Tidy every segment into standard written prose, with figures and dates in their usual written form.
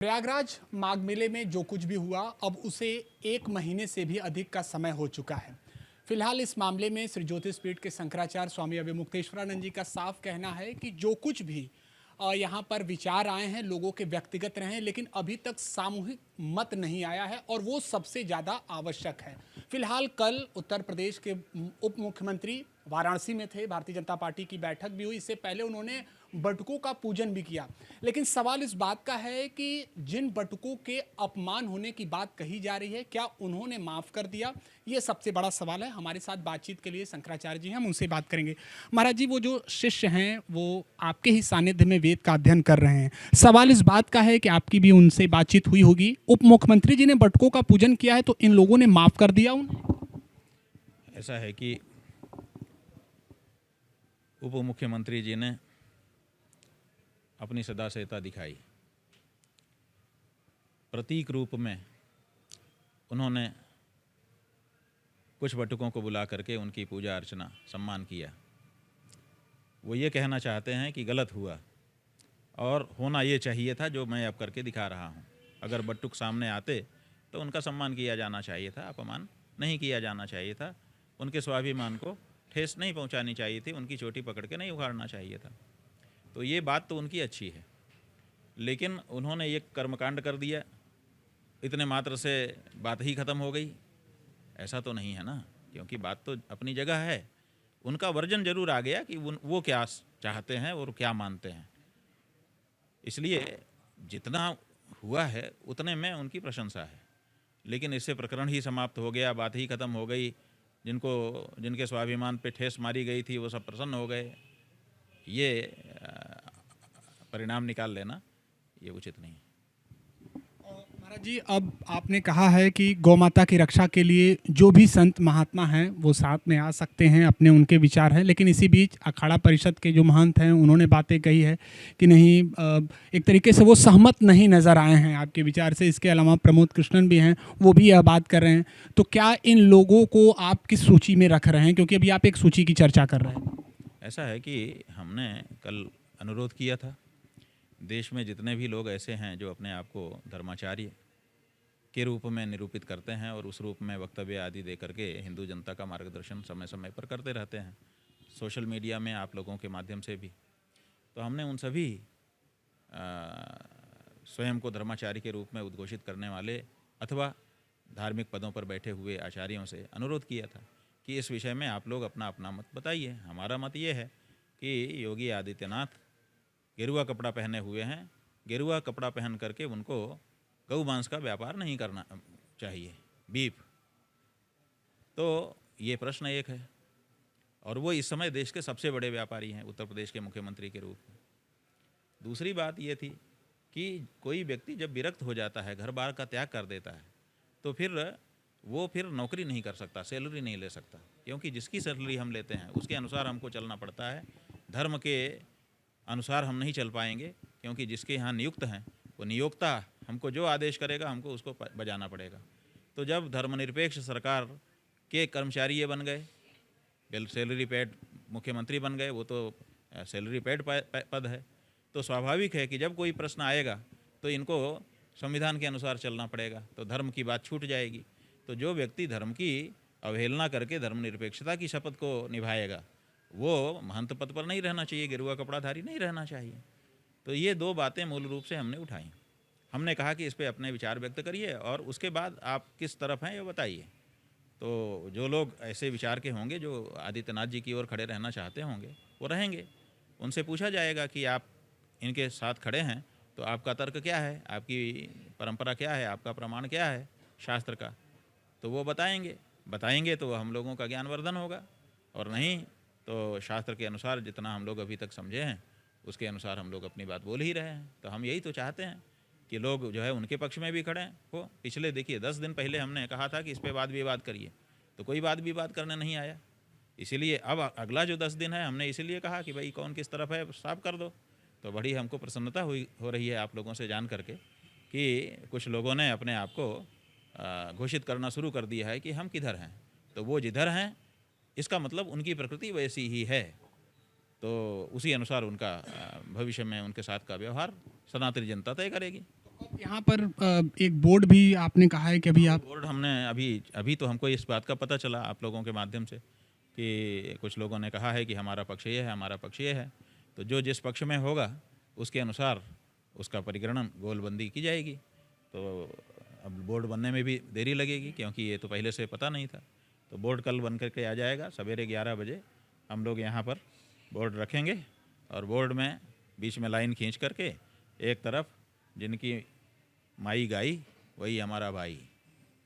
प्रयागराज माघ मेले में जो कुछ भी हुआ अब उसे 1 महीने से भी अधिक का समय हो चुका है। फिलहाल इस मामले में श्री ज्योतिषपीठ के शंकराचार्य स्वामी अवमुक्तेश्वरानंद जी का साफ कहना है कि जो कुछ भी यहाँ पर विचार आए हैं लोगों के व्यक्तिगत रहे हैं, लेकिन अभी तक सामूहिक मत नहीं आया है और वो सबसे ज़्यादा आवश्यक है। फिलहाल कल उत्तर प्रदेश के उप मुख्यमंत्री वाराणसी में थे, भारतीय जनता पार्टी की बैठक भी हुई। इससे पहले उन्होंने बटुकों का पूजन भी किया, लेकिन सवाल इस बात का है कि जिन बटुकों के अपमान होने की बात कही जा रही है, क्या उन्होंने माफ कर दिया? ये सबसे बड़ा सवाल है। हमारे साथ बातचीत के लिए शंकराचार्य जी हैं, हम उनसे बात करेंगे। महाराज जी, वो जो शिष्य हैं वो आपके ही सानिध्य में वेद का अध्ययन कर रहे हैं। सवाल इस बात का है कि आपकी भी उनसे बातचीत हुई होगी। उप मुख्यमंत्री जी ने बटुकों का पूजन किया है, तो इन लोगों ने माफ कर दिया उन्हें? ऐसा है कि उप मुख्यमंत्री जी ने अपनी सदाशयता दिखाई। प्रतीक रूप में उन्होंने कुछ बटुकों को बुला करके उनकी पूजा अर्चना सम्मान किया। वो ये कहना चाहते हैं कि गलत हुआ और होना ये चाहिए था जो मैं अब करके दिखा रहा हूँ। अगर बटुक सामने आते तो उनका सम्मान किया जाना चाहिए था, अपमान नहीं किया जाना चाहिए था। उनके स्वाभिमान को ठेस नहीं पहुँचानी चाहिए थी, उनकी चोटी पकड़ के नहीं उखाड़ना चाहिए था। तो ये बात तो उनकी अच्छी है, लेकिन उन्होंने ये कर्मकांड कर दिया, इतने मात्र से बात ही ख़त्म हो गई। ऐसा तो नहीं है ना, क्योंकि बात तो अपनी जगह है। उनका वर्जन जरूर आ गया कि वो क्या चाहते हैं और क्या मानते हैं। इसलिए जितना हुआ है उतने में उनकी प्रशंसा है, लेकिन इससे प्रकरण ही समाप्त हो गया, बात ही ख़त्म हो गई। जिनके स्वाभिमान पे ठेस मारी गई थी वो सब प्रसन्न हो गए। ये परिणाम निकाल लेना ये उचित नहीं है। महाराज जी, अब आपने कहा है कि गौ माता की रक्षा के लिए जो भी संत महात्मा हैं वो साथ में आ सकते हैं, अपने उनके विचार हैं, लेकिन इसी बीच अखाड़ा परिषद के जो महंत हैं उन्होंने बातें कही है कि नहीं, एक तरीके से वो सहमत नहीं नज़र आए हैं आपके विचार से। इसके अलावा प्रमोद कृष्णन भी हैं, वो भी यह बात कर रहे हैं। तो क्या इन लोगों को आप किस सूची में रख रहे हैं, क्योंकि अभी आप एक सूची की चर्चा कर रहे हैं? ऐसा है कि हमने कल अनुरोध किया था, देश में जितने भी लोग ऐसे हैं जो अपने आप को धर्माचार्य के रूप में निरूपित करते हैं और उस रूप में वक्तव्य आदि दे करके हिंदू जनता का मार्गदर्शन समय समय पर करते रहते हैं, सोशल मीडिया में आप लोगों के माध्यम से भी, तो हमने उन सभी स्वयं को धर्माचार्य के रूप में उद्घोषित करने वाले अथवा धार्मिक पदों पर बैठे हुए आचार्यों से अनुरोध किया था कि इस विषय में आप लोग अपना अपना मत बताइए। हमारा मत ये है कि योगी आदित्यनाथ गेरुआ कपड़ा पहने हुए हैं, गेरुआ कपड़ा पहन करके उनको गौ मांस का व्यापार नहीं करना चाहिए, बीफ। तो ये प्रश्न एक है, और वो इस समय देश के सबसे बड़े व्यापारी हैं उत्तर प्रदेश के मुख्यमंत्री के रूप में। दूसरी बात ये थी कि कोई व्यक्ति जब विरक्त हो जाता है, घर बार का त्याग कर देता है, तो फिर नौकरी नहीं कर सकता, सैलरी नहीं ले सकता, क्योंकि जिसकी सैलरी हम लेते हैं उसके अनुसार हमको चलना पड़ता है। धर्म के अनुसार हम नहीं चल पाएंगे, क्योंकि जिसके यहाँ नियुक्त हैं वो नियोक्ता हमको जो आदेश करेगा हमको उसको बजाना पड़ेगा। तो जब धर्मनिरपेक्ष सरकार के कर्मचारी ये बन गए, सैलरी पेड मुख्यमंत्री बन गए, वो तो सैलरी पेड पद है, तो स्वाभाविक है कि जब कोई प्रश्न आएगा तो इनको संविधान के अनुसार चलना पड़ेगा, तो धर्म की बात छूट जाएगी। तो जो व्यक्ति धर्म की अवहेलना करके धर्मनिरपेक्षता की शपथ को निभाएगा वो महंत पद पर नहीं रहना चाहिए, गेरुआ कपड़ाधारी नहीं रहना चाहिए। तो ये दो बातें मूल रूप से हमने उठाई। हमने कहा कि इस पर अपने विचार व्यक्त करिए और उसके बाद आप किस तरफ हैं ये बताइए। तो जो लोग ऐसे विचार के होंगे, जो आदित्यनाथ जी की ओर खड़े रहना चाहते होंगे, वो रहेंगे। उनसे पूछा जाएगा कि आप इनके साथ खड़े हैं तो आपका तर्क क्या है, आपकी परंपरा क्या है, आपका प्रमाण क्या है शास्त्र का, तो वो बताएंगे तो हम लोगों का ज्ञानवर्धन होगा, और नहीं तो शास्त्र के अनुसार जितना हम लोग अभी तक समझे हैं उसके अनुसार हम लोग अपनी बात बोल ही रहे हैं। तो हम यही तो चाहते हैं कि लोग जो है उनके पक्ष में भी खड़े हो। पिछले देखिए 10 दिन पहले हमने कहा था कि इस पर वाद विवाद करिए, तो कोई वाद विवाद करने नहीं आया। इसीलिए अब अगला जो 10 दिन है हमने इसीलिए कहा कि भाई कौन किस तरफ है साफ कर दो। तो बड़ी हमको प्रसन्नता हो रही है आप लोगों से जान करके कि कुछ लोगों ने अपने आप को घोषित करना शुरू कर दिया है कि हम किधर हैं। तो वो जिधर हैं इसका मतलब उनकी प्रकृति वैसी ही है, तो उसी अनुसार उनका भविष्य में उनके साथ का व्यवहार सनातनी जनता तय करेगी। यहाँ पर एक बोर्ड भी आपने कहा है कि अभी आप बोर्ड हमने अभी अभी तो हमको इस बात का पता चला आप लोगों के माध्यम से कि कुछ लोगों ने कहा है कि हमारा पक्ष ये है, हमारा पक्ष ये है। तो जो जिस पक्ष में होगा उसके अनुसार उसका परिगणन गोलबंदी की जाएगी। तो अब बोर्ड बनने में भी देरी लगेगी क्योंकि ये तो पहले से पता नहीं था। तो बोर्ड कल बन करके आ जाएगा। सवेरे 11 बजे हम लोग यहाँ पर बोर्ड रखेंगे और बोर्ड में बीच में लाइन खींच करके एक तरफ जिनकी माई गाई वही हमारा भाई,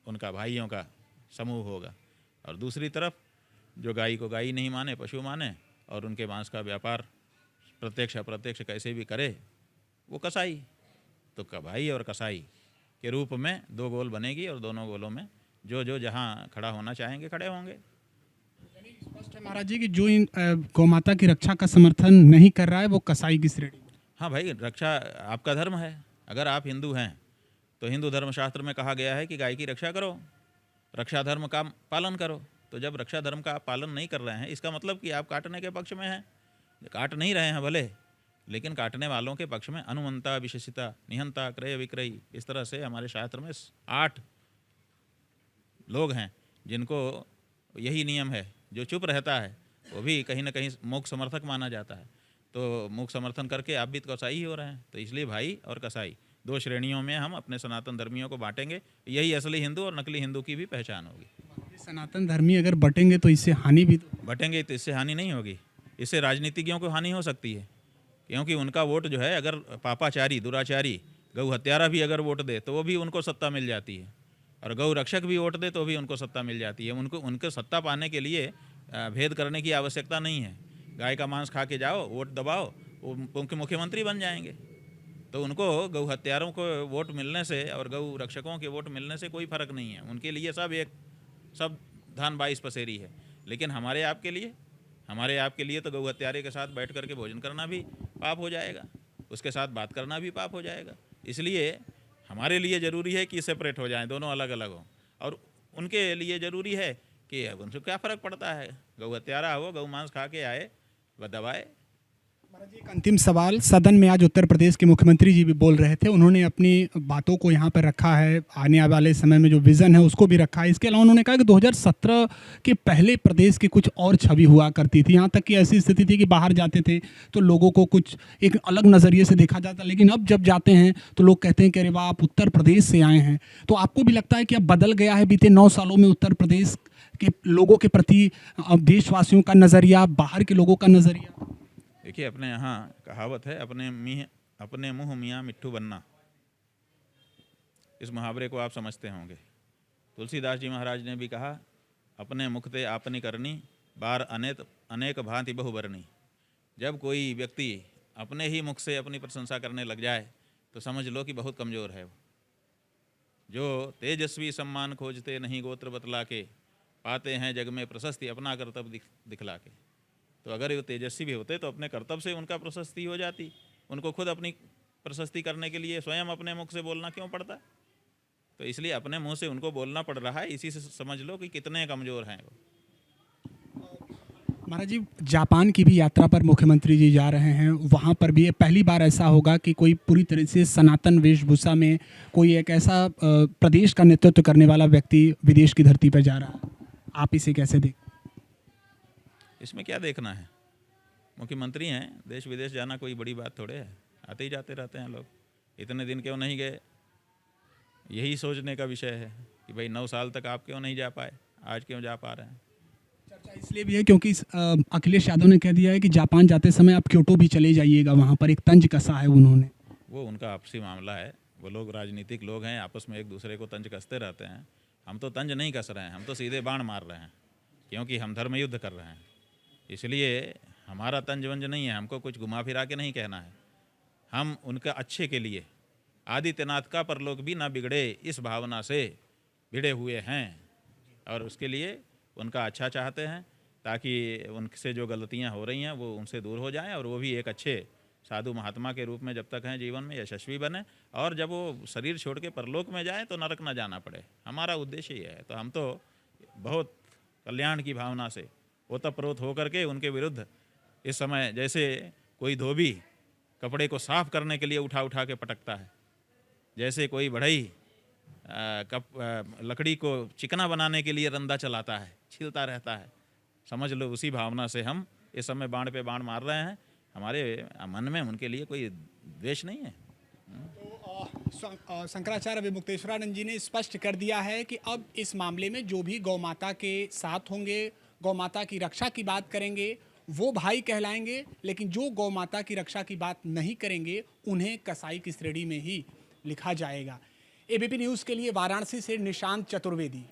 उनका भाइयों का समूह होगा, और दूसरी तरफ जो गाय को गाय नहीं माने, पशु माने और उनके मांस का व्यापार प्रत्यक्ष अप्रत्यक्ष कैसे भी करे वो कसाई। तो भाई और कसाई के रूप में दो गोल बनेगी और दोनों गोलों में जो जो जहाँ खड़ा होना चाहेंगे खड़े होंगे। स्पष्ट है महाराज जी कि जो इन गौ माता की रक्षा का समर्थन नहीं कर रहा है वो कसाई की श्रेणी में। हाँ भाई, रक्षा आपका धर्म है। अगर आप हिंदू हैं तो हिंदू धर्मशास्त्र में कहा गया है कि गाय की रक्षा करो, रक्षा धर्म का पालन करो। तो जब रक्षा धर्म का आप पालन नहीं कर रहे हैं इसका मतलब कि आप काटने के पक्ष में हैं। काट नहीं रहे हैं भले, लेकिन काटने वालों के पक्ष में अनुमंता, विशेषिता, निहंता, क्रय विक्रयी, इस तरह से हमारे शास्त्र में 8 लोग हैं जिनको यही नियम है। जो चुप रहता है वो भी कहीं ना कहीं मूक समर्थक माना जाता है। तो मूक समर्थन करके आप भी तो कसाई ही हो रहे हैं। तो इसलिए भाई और कसाई 2 श्रेणियों में हम अपने सनातन धर्मियों को बांटेंगे। यही असली हिंदू और नकली हिंदू की भी पहचान होगी। सनातन धर्मी अगर बटेंगे तो इससे हानि भी तो बटेंगे तो इससे हानि नहीं होगी, इससे राजनीतिज्ञों को हानि हो सकती है। क्योंकि उनका वोट जो है, अगर पापाचारी, दुराचारी, गौ हत्यारा भी अगर वोट दे तो वो भी उनको सत्ता मिल जाती है, और गौ रक्षक भी वोट दे तो भी उनको सत्ता मिल जाती है। उनको सत्ता पाने के लिए भेद करने की आवश्यकता नहीं है। गाय का मांस खा के जाओ, वोट दबाओ, वो मुख्यमंत्री बन जाएंगे। तो उनको गौ हत्यारों को वोट मिलने से और गौ रक्षकों के वोट मिलने से कोई फर्क नहीं है। उनके लिए सब धान 22 पसेरी है। लेकिन हमारे आपके लिए तो गौ हत्यारे के साथ बैठ करके भोजन करना भी पाप हो जाएगा, उसके साथ बात करना भी पाप हो जाएगा। इसलिए हमारे लिए ज़रूरी है कि सेपरेट हो जाएं, दोनों अलग अलग हों। और उनके लिए ज़रूरी है कि अब उनसे क्या फ़र्क पड़ता है, गौ हत्यारा हो, गौ मांस खा के आए, वह दबाए। महाराज जी, एक अंतिम सवाल। सदन में आज उत्तर प्रदेश के मुख्यमंत्री जी भी बोल रहे थे, उन्होंने अपनी बातों को यहाँ पर रखा है, आने वाले समय में जो विज़न है उसको भी रखा है। इसके अलावा उन्होंने कहा कि 2017 के पहले प्रदेश की कुछ और छवि हुआ करती थी। यहाँ तक कि ऐसी स्थिति थी कि बाहर जाते थे तो लोगों को कुछ एक अलग नज़रिए से देखा जाता, लेकिन अब जब जाते हैं तो लोग कहते हैं कि अरे वाह, आप उत्तर प्रदेश से आए हैं। तो आपको भी लगता है कि अब बदल गया है बीते 9 सालों में उत्तर प्रदेश के लोगों के प्रति देशवासियों का नज़रिया, बाहर के लोगों का नज़रिया? देखिए, अपने यहाँ कहावत है, अपने मुँह मियाँ मिट्ठू बनना। इस मुहावरे को आप समझते होंगे। तुलसीदास जी महाराज ने भी कहा, अपने मुख ते आपनी करनी, बार अनेक भांति बहुबरनी। जब कोई व्यक्ति अपने ही मुख से अपनी प्रशंसा करने लग जाए तो समझ लो कि बहुत कमज़ोर है वो। जो तेजस्वी सम्मान खोजते नहीं गोत्र बतला के, पाते हैं जग में प्रशस्ति अपना कर्तव्य दिखला के। तो अगर वो तेजस्वी भी होते तो अपने कर्तव्य से उनका प्रशस्ति हो जाती। उनको खुद अपनी प्रशस्ति करने के लिए स्वयं अपने मुख से बोलना क्यों पड़ता? तो इसलिए अपने मुंह से उनको बोलना पड़ रहा है। इसी से समझ लो कि कितने कमज़ोर हैं वो। महाराज जी, जापान की भी यात्रा पर मुख्यमंत्री जी जा रहे हैं। वहाँ पर भी ये पहली बार ऐसा होगा कि कोई पूरी तरह से सनातन वेशभूषा में कोई एक ऐसा प्रदेश का नेतृत्व करने वाला व्यक्ति विदेश की धरती पर जा रहा है। आप इसे कैसे देख? इसमें क्या देखना है? मुख्यमंत्री हैं, देश विदेश जाना कोई बड़ी बात थोड़े है। आते ही जाते रहते हैं लोग। इतने दिन क्यों नहीं गए, यही सोचने का विषय है कि भाई 9 साल तक आप क्यों नहीं जा पाए, आज क्यों जा पा रहे हैं। चर्चा इसलिए भी है क्योंकि अखिलेश यादव ने कह दिया है कि जापान जाते समय आप क्योटो भी चले जाइएगा, वहाँ पर एक तंज कसा है उन्होंने। वो उनका आपसी मामला है। वो लोग राजनीतिक लोग हैं, आपस में एक दूसरे को तंज कसते रहते हैं। हम तो तंज नहीं कस रहे हैं, हम तो सीधे बाण मार रहे हैं, क्योंकि हम धर्म युद्ध कर रहे हैं। इसलिए हमारा तंज वंज नहीं है, हमको कुछ घुमा फिरा के नहीं कहना है। हम उनका अच्छे के लिए, आदित्यनाथ का परलोक भी ना बिगड़े, इस भावना से भिड़े हुए हैं और उसके लिए उनका अच्छा चाहते हैं, ताकि उनसे जो गलतियां हो रही हैं वो उनसे दूर हो जाएं और वो भी एक अच्छे साधु महात्मा के रूप में जब तक हैं जीवन में यशस्वी बने, और जब वो शरीर छोड़ के परलोक में जाएं तो नरक ना जाना पड़े। हमारा उद्देश्य ये है। तो हम तो बहुत कल्याण की भावना से ओतप्रोत होकर के उनके विरुद्ध इस समय जैसे कोई धोबी कपड़े को साफ करने के लिए उठा उठा के पटकता है, जैसे कोई बढ़ई लकड़ी को चिकना बनाने के लिए रंदा चलाता है, छीलता रहता है, समझ लो उसी भावना से हम इस समय बाण पे बाण मार रहे हैं। हमारे मन में उनके लिए कोई द्वेष नहीं है। शंकराचार्य विमुक्तेश्वरानंद जी ने स्पष्ट कर दिया है कि अब इस मामले में जो भी गौ माता के साथ होंगे, गौ माता की रक्षा की बात करेंगे, वो भाई कहलाएंगे, लेकिन जो गौ माता की रक्षा की बात नहीं करेंगे उन्हें कसाई की श्रेणी में ही लिखा जाएगा। एबीपी न्यूज़ के लिए वाराणसी से निशांत चतुर्वेदी।